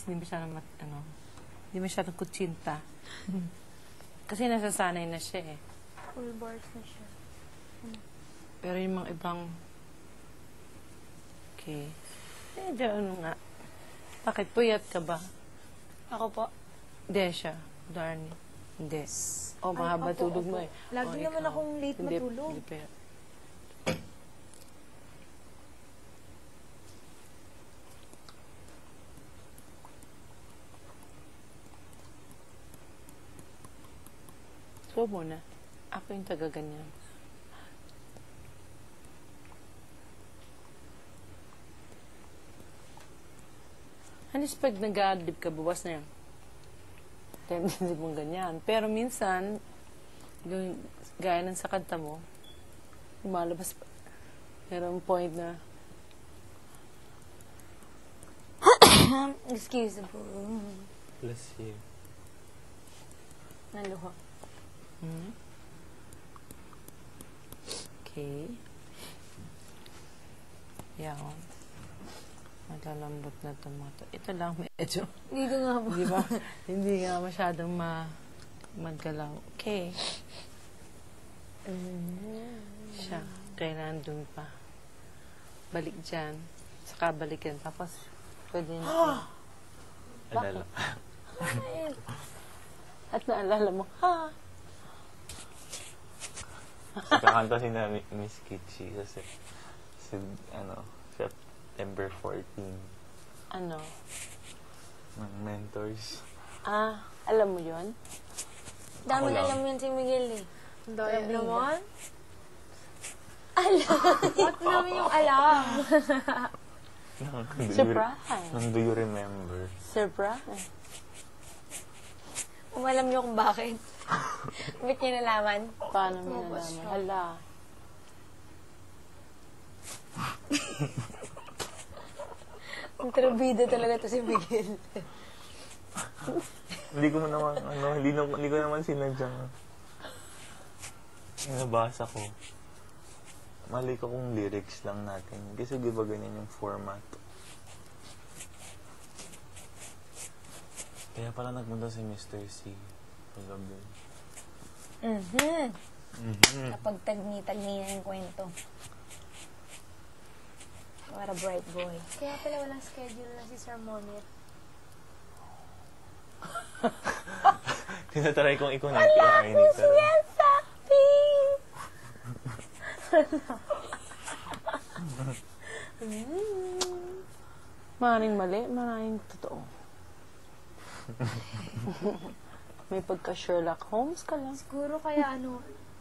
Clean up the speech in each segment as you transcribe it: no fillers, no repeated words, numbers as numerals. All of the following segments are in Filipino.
Hindi masyadong, hindi masyadong kutsinta. Kasi nasasanay na siya eh. Full bars na siya. Pero yung mga ibang... Okay. Medyo ano nga. Bakit? Puyat ka ba? Ako po? Hindi siya. Darn. Hindi. O, mahaba opo, tulog mo opo. eh. Lagi naman ikaw. akong late Hindi, matulog. Hindi puyat. So muna. Ako yung taga-ganyan. Halos pag nag-a-adlib ka, buwas na yan. Tendency mong ganyan. Pero minsan, yung gaya ng sa kanta mo, lumalabas pa. Merong point na, Excuse me. Bless you. Naluha. Okay. Yan. Maglalambot na tomato. Ito lang medyo. Hindi ko nga po. Di ba? Hindi nga masyadong magalaw. Okay. Siya. Kailangan dun pa. Balik dyan. Saka balik yan. Tapos, pwede na. Alala. At naalala mo, ha? Kakanta si na Miss Kitchi kasi September 14 Ano? ng Mentors. Alam mo yun? Daming lang. alam yun si Miguel eh. Alam naman? Alam! Ba't mo namin yung alam? Surprise! Do you remember? Surprise! Umalam niyo kung bakit. Ba't niyo nalaman? Paano mo nalaman? Hala. Kontrabida talaga to si Miguel. Hindi ko naman sinadyang nabasa ko. Mali ko kung lyrics lang natin. Kasi di ba ganyan yung format? Kaya pala nagpunta si Mr. C. Kagabi. Kapag tagni-tagni na yung kwento. What a bright boy. Kaya pala walang schedule na si Sir Monit. Tinatry kong i-connect yung Ainig. Maraming mali, maraming totoo. May pagka-Sherlock Holmes ka lang. Siguro kaya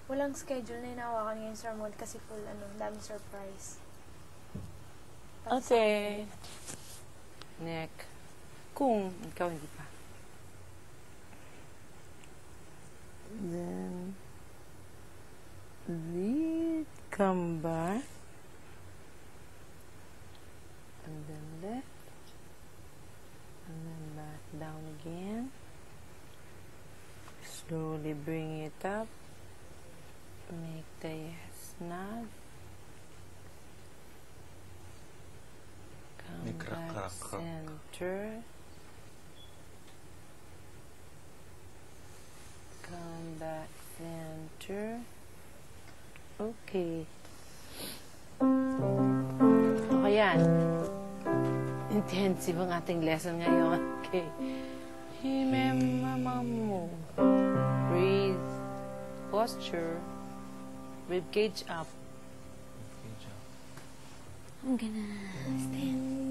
walang schedule na inawakan ngayon Sir Monit kasi full dami surprise. Okay. Nick. Kung ikaw hindi pa. Then, lead, come back. And then left. And then back down again. Slowly bring it up. Make the snug. Come back center. Come back center. Okay. Okay yan. Intensive ang ating lesson ngayon. Okay. Remember mo. Breathe. Posture. Rib cage up. I'm gonna stand